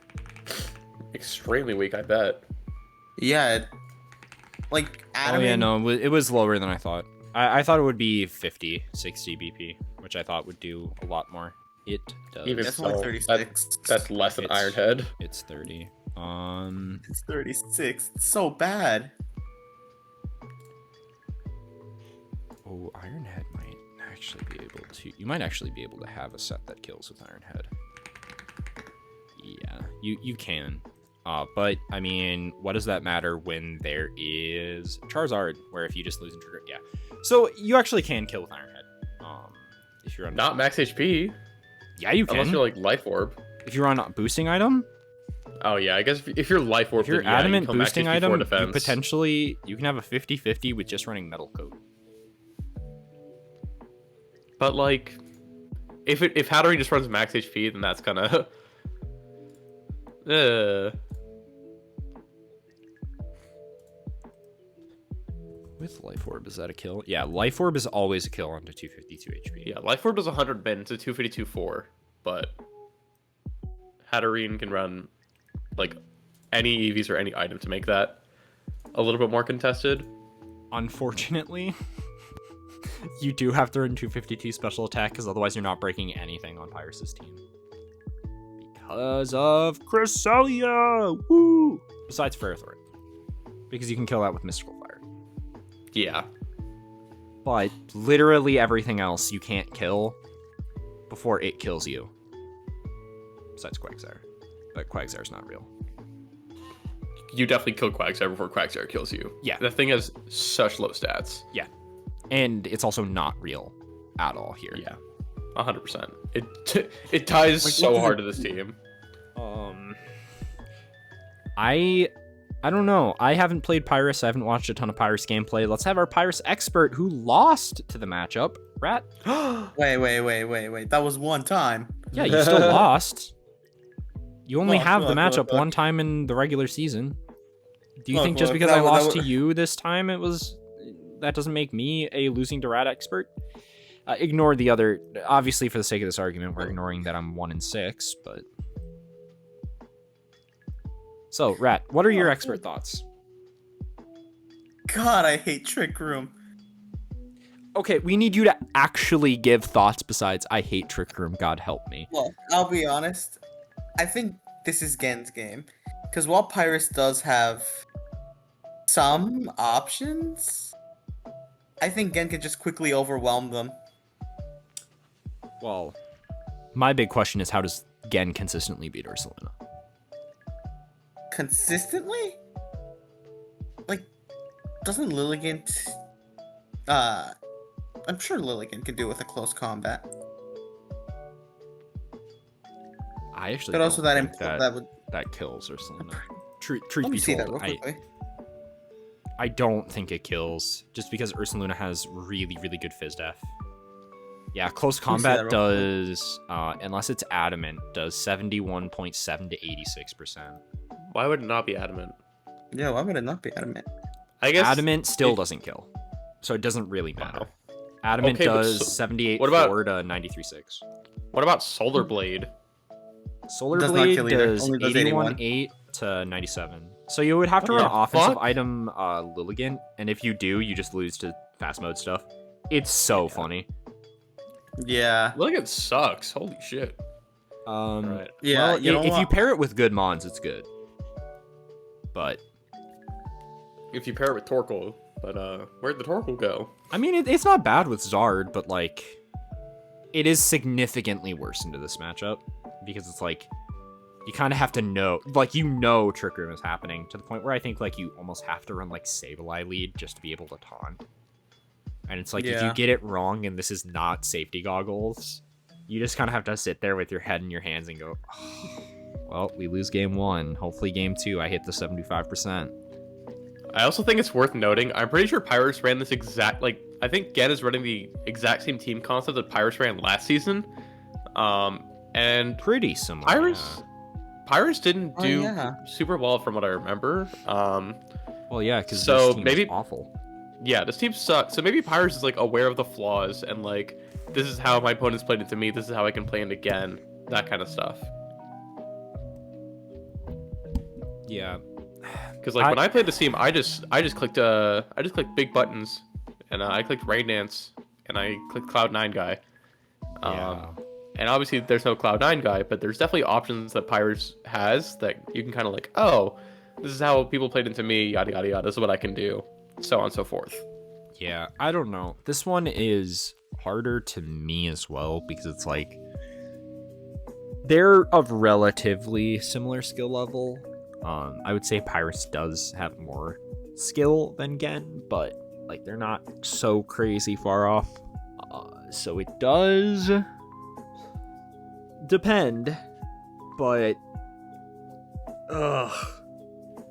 extremely weak, I bet. Yeah, Like Oh Adam. yeah, no, it was lower than I thought. I thought it would be 50, 60 BP, which I thought would do a lot more. It does. Even That's so, only 36. that's less than It's- Ironhead. It's 30. It's 36. It's so bad. Oh, Ironhead might actually be able to. You might actually be able to have a set that kills with Ironhead. Yeah, you can. But I mean, what does that matter when there is Charizard, where if you just lose and trigger, yeah. So you actually can kill with Ironhead. If you're on Not max HP, yeah, you can. unless you're like Life Orb. If you're on a boosting item, Oh yeah, I guess if you're Life Orb, if you're then, yeah, adamant you can max boosting HP item, for you defense. potentially you can have a 50-50 with just running Metal Coat. But like, if Hatterene just runs max HP, then that's kind of. With Life Orb, is that a kill? Yeah, Life Orb is always a kill onto 252 HP. Yeah, Life Orb does 100 min to 252.4, but Hatterene can run like any EVs or any item to make that a little bit more contested. Unfortunately, you do have to run 252 special attack because otherwise you're not breaking anything on Pyrus's team. Because of Cresselia! Woo! Besides Ferrothorn. Because you can kill that with Mystical Fire. Yeah. But literally everything else you can't kill before it kills you. Besides Quagsire. But Quagsire's not real. You definitely kill Quagsire before Quagsire kills you. Yeah. That thing has such low stats. Yeah. And it's also not real at all here. Yeah. 100%. It ties Like, so what hard is to this team. I don't know. I haven't played Pyrus. I haven't watched a ton of Pyrus gameplay. Let's have our Pyrus expert who lost to the matchup. Rat. Wait. That was one time. Yeah, you still lost. You only Look, have the look, matchup look. one time in the regular season. Do you Look, think just look, because that I was- lost that to you this time, that doesn't make me a losing to Rat expert? Ignore the other. Obviously, for the sake of this argument, we're ignoring that I'm 1-6, but. So, Rat, what are your expert thoughts? God, I hate Trick Room. Okay, we need you to actually give thoughts besides I hate Trick Room, God help me. Well, I'll be honest. I think this is Gen's game. Because while Pyrus does have some options, I think Gen can just quickly overwhelm them. Well, my big question is how does Gen consistently beat Ursaluna? Consistently? Like, doesn't Lilligant... I'm sure Lilligant can do it with a close combat. I actually But also don't think that would... that kills Ursaluna. Truth Let be me see that told, real quickly. I don't think it kills, just because Ursaluna has really, really good Fizz Def. Yeah, close Let me see that combat real does, unless it's adamant, does 71.7 to 86%. Why would it not be adamant? Yeah, why would it not be adamant? I guess Adamant still it- doesn't kill, so it doesn't really matter. Wow. Adamant Okay, but does so- 78.4 what about- to 93.6. What about Solar Blade? Solar Does not Blade kill either, does only does 81.8 to 97. So you would have to What run the offensive fuck? item Lilligant, and if you do, you just lose to fast mode stuff. It's so funny. Yeah. Lilligant sucks. Holy shit. Right. Yeah, well, you know if you what? pair it with good mons, it's good. But If you pair it with Torkoal, but where'd the Torkoal go? I mean, it's not bad with Zard, but like, it is significantly worse into this matchup because it's like you kind of have to know, like, Trick Room is happening to the point where I think like you almost have to run like Sableye lead just to be able to taunt. And it's like if you Yeah. get it wrong and this is not safety goggles, you just kind of have to sit there with your head in your hands and go, oh, well, we lose game 1. Hopefully game 2 I hit the 75%. I also think it's worth noting, I'm pretty sure Pyrus ran this exact, like, I think Gen is running the exact same team concept that Pyrus ran last season. And Pretty similar. Pyrus, Pyrus didn't Oh, do yeah. super well from what I remember. Well, yeah, because So, this team maybe- is awful. Yeah, this team sucks. So maybe Pyrus is, like, aware of the flaws and, like, this is how my opponent's played into me, this is how I can play into Gen, that kind of stuff. Yeah. Because like when I played this team, I just clicked big buttons, and I clicked Rain Dance, and I clicked Cloud9 guy. Yeah. And obviously there's no Cloud9 guy, but there's definitely options that Pyrus has that you can kind of like, oh, this is how people played into me, yada yada yada. This is what I can do, so on and so forth. Yeah, I don't know. This one is harder to me as well because it's like they're of relatively similar skill level. I would say Pyrus does have more skill than Gen, but like they're not so crazy far off. So it does depend, but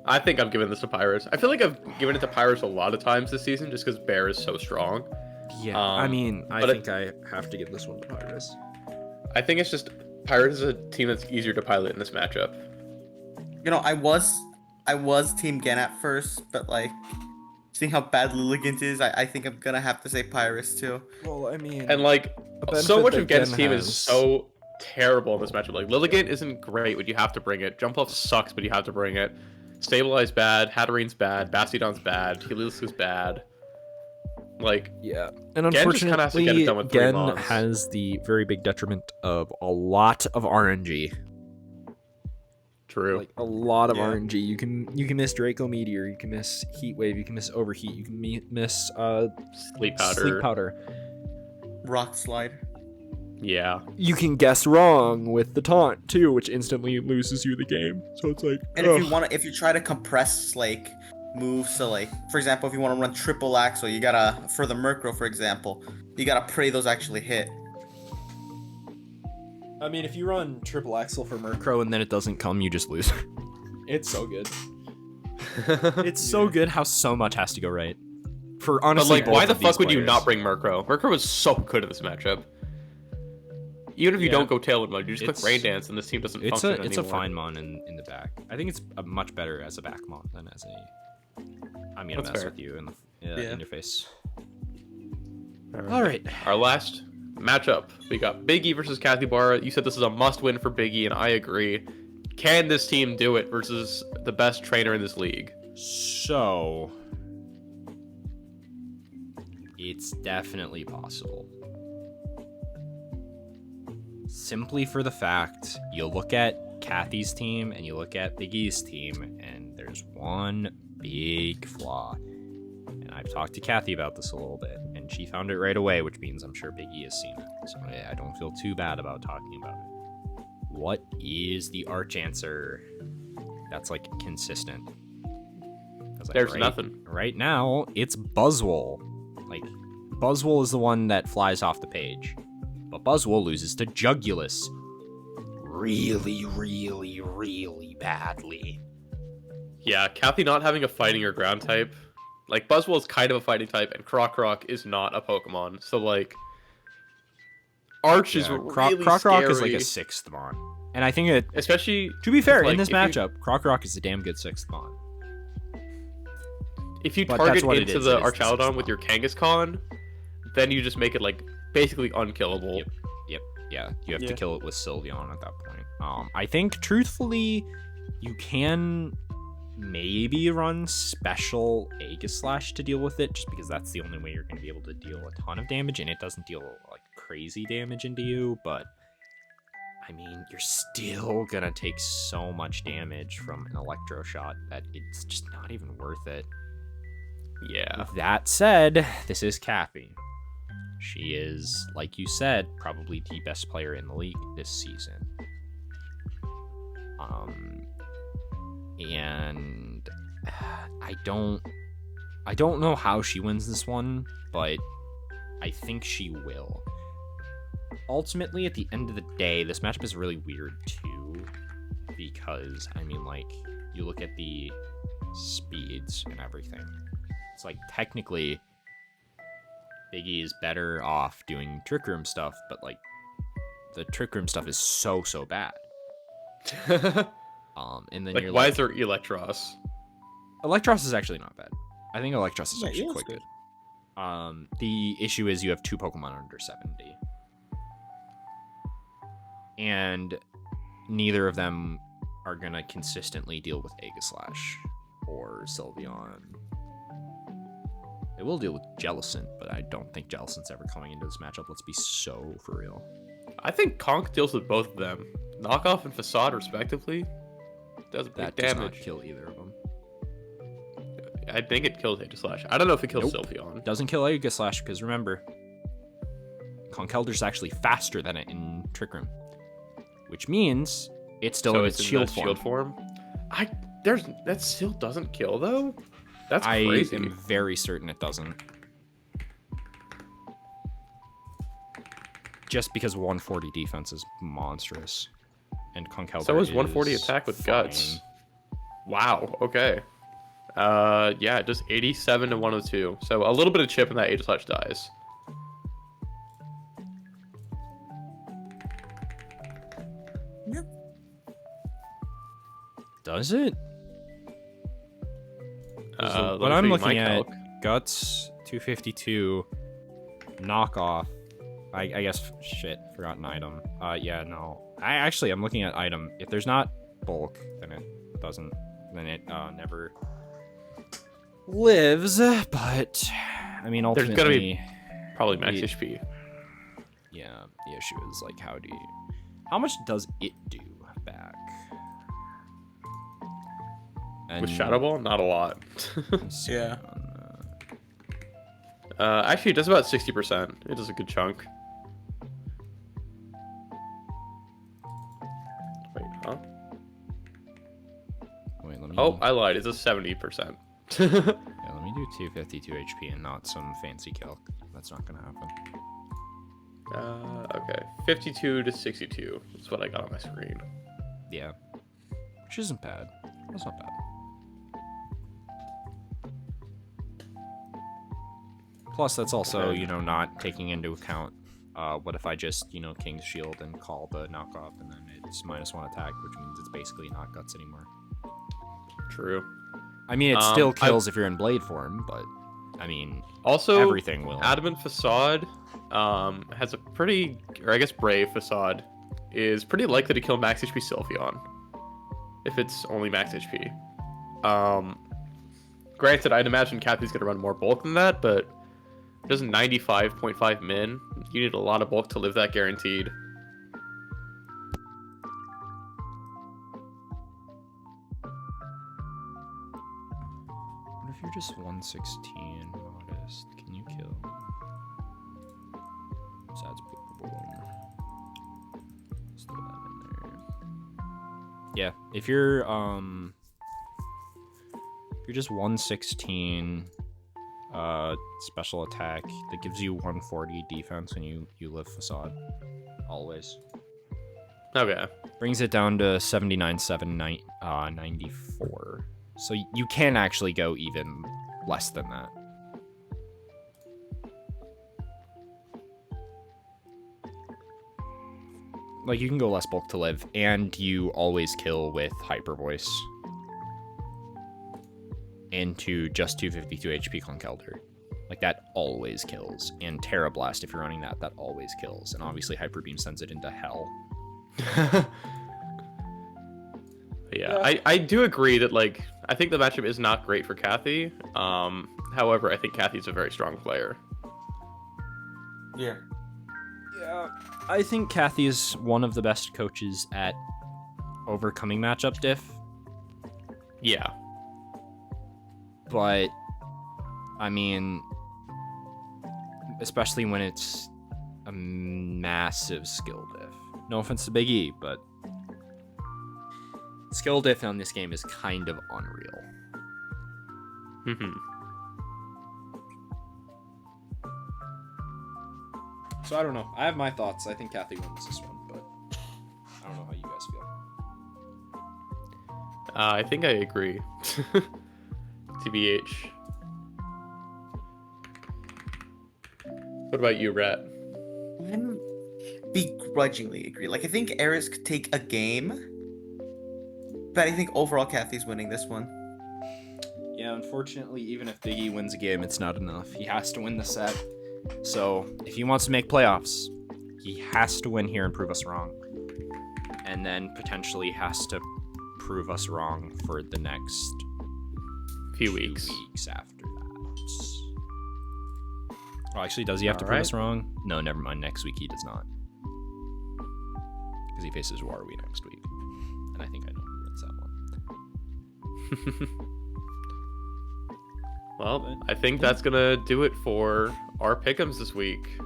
I think I'm giving this to Pyrus. I feel like I've given it to Pyrus a lot of times this season just because Bear is so strong. yeah. I mean, I think I have to give this one to Pyrus. I think it's just Pyrus is a team that's easier to pilot in this matchup. You know, I was Team Gen at first, but like seeing how bad Lilligant is, I think I'm gonna have to say Pyrus too. Well, I mean, And like so much of Gen's team is so terrible in this matchup. Like Lilligant isn't great, but you have to bring it. Jump off sucks, but you have to bring it. Stabilize bad, Hatterene's bad, Bastiodon's bad, Helios is bad. Like yeah, and Gen just kinda has to get it unfortunately, done with 3 Gen mons. has the very big detriment of a lot of RNG. True. Like a lot of Yeah. RNG. You can miss Draco Meteor, you can miss Heat Wave, you can miss Overheat, you can miss Sleep powder. Sleep Powder. Rock Slide. Yeah. You can guess wrong with the taunt too, which instantly loses you the game. So it's like, And if you try to compress like moves, so like for example, if you want to run triple axle, you gotta for the Murkrow, for example, you gotta pray those actually hit. I mean, if you run triple axle for Murkrow and then it doesn't come, you just lose. It's so good. It's so good how so much has to go right. For But honestly, like, why both the of these fuck would you players. not bring Murkrow? Murkrow is so good at this matchup. Even if you Yeah. don't go Tailwind mode, you just click It's- Rain Dance and this team doesn't It's function a anymore. it's a fine mon in the back. I think it's a much better as a back mon than as a. I'm gonna That's mess fair. with you in the Yeah. interface. Alright. All right. Our last matchup, we got Big E versus Capybara. You said this is a must-win for Big E, and I agree. Can this team do it versus the best trainer in this league? So it's definitely possible. Simply for the fact you look at Kathy's team and you look at Big E's team, and there's one big flaw. And I've talked to Kathy about this a little bit, and she found it right away, which means I'm sure Big E has seen it. So I don't feel too bad about talking about it. What is the arch answer that's like consistent? 'Cause, like, There's nothing. Right now, it's Buzzwole. Like, Buzzwole is the one that flies off the page. But Buzzwole loses to Jugulus really, really, really badly. Yeah, Kathy not having a fighting or ground type. Like, Buzzwole is kind of a fighting type, and Croc is not a Pokemon. So, like, Arch is really Croc scary. is like a 6th mon. And I think it, Especially, to be fair, like, in this if you- matchup, Croc is a damn good 6th mon. if you But that's target what it into is, the it is the Archaludon 6th with your Kangaskhan, then you just make it, like, basically unkillable. Yep. Yeah, you have to Yeah. kill it with Sylveon at that point. I think, truthfully, you can maybe run special Aegislash to deal with it, just because that's the only way you're going to be able to deal a ton of damage, and it doesn't deal like crazy damage into you. But I mean, you're still gonna take so much damage from an Electro Shot that it's just not even worth it. Yeah. With that said, this is Kathy. She is, like you said, probably the best player in the league this season. And I don't know how she wins this one, but I think she will. Ultimately, at the end of the day, this matchup is really weird too, because I mean, like, you look at the speeds and everything. It's like technically Biggie is better off doing Trick Room stuff, but like the Trick Room stuff is so bad. And then Like, you're why like, is there Electros? Electros is actually not bad. I think Electros is Yeah, actually yeah, quite it's good. The issue is you have 2 Pokemon under 70. And neither of them are gonna consistently deal with Aegislash. or Sylveon. They will deal with Jellicent, but I don't think Jellicent's ever coming into this matchup. Let's be so for real. I think Conk deals with both of them. Knockoff and Facade, respectively. Does big That damage. does not kill either of them. I think it kills Aegislash. I don't know if it kills Nope. Sylveon. Doesn't kill Aegislash because remember, Conkeldur's actually faster than it in Trick Room, which means it's still in its in shield the form. shield form. That still doesn't kill though. That's I crazy. am very certain it doesn't. Just because 140 defense is monstrous, and Conkeldurr So is 140 is attack with fine. guts. Wow. Okay. Yeah, just 87 to 102. So a little bit of chip and that Aegislash dies. Yep. Does it? Let What me I'm show you looking my at, calc. guts 252, knockoff. I guess shit, forgot an item. Yeah, no. I'm looking at item. If there's not bulk, then it doesn't. Then it never lives. But I mean, There's ultimately, gotta be probably max the- HP. yeah. The issue is like, how much does it do back? With Shadow Ball, not a lot. let's see Yeah. on, Actually, it does about 60%. It does a good chunk. Wait, huh? wait, let me. Oh, I lied. It's a 70%. Yeah, let me do 252 HP and not some fancy calc. That's not gonna happen. Okay. 52 to 62. That's what I got on my screen. Yeah. Which isn't bad. That's not bad. Plus, that's also, Okay. not taking into account, what if I just, King's Shield and call the knockoff and then it's -1 attack, which means it's basically not guts anymore. True. I mean, it still kills if you're in blade form, but, I mean, Also, everything will. Adamant Facade has a pretty, or I guess Brave Facade is pretty likely to kill max HP Sylveon if it's only max HP. Granted, I'd imagine Kathy's going to run more bulk than that, but it does 95.5 min. You need a lot of bulk to live that guaranteed. What if you're just 116 modest? Can you kill? Besides, boom. Let's throw that in there. Yeah, if you're just 116 special attack, that gives you 140 defense and you live facade. Always. Okay. Brings it down to 94. So you can actually go even less than that. Like, you can go less bulk to live, and you always kill with Hyper Voice. Into just 252 HP Conkeldurr. Like, that always kills. And Terra Blast, if you're running that always kills. And obviously Hyper Beam sends it into hell. Yeah, I do agree that, like, I think the matchup is not great for Kathy. However, I think Kathy's a very strong player. Yeah. Yeah, I think Kathy is one of the best coaches at overcoming matchup diff. Yeah. But, I mean, especially when it's a massive skill diff. No offense to Big E, but skill diff on this game is kind of unreal. Mm-hmm. So I don't know. I have my thoughts. I think Kathy wins this one, but I don't know how you guys feel. I think I agree. TBH. What about you, Rat? I'm begrudgingly agree. Like, I think Eris could take a game, but I think overall Kathy's winning this one. Yeah, unfortunately, even if Big E wins a game, it's not enough. He has to win the set. So, if he wants to make playoffs, he has to win here and prove us wrong. And then potentially has to prove us wrong for the next few 2 weeks. weeks after that. Oh, actually, does he have to prove Alright. us wrong? No, never mind. Next week he does not. Because he faces Warwi next week. And I think I know who wins that one. Well, I think that's gonna do it for our pick'ems this week.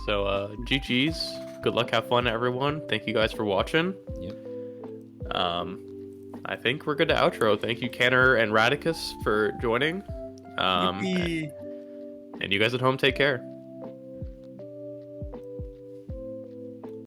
So, GG's. Good luck, have fun, everyone. Thank you guys for watching. Yep. I think we're good to outro. Thank you, Canner and Radicus, for joining. Yippee. And you guys at home, take care.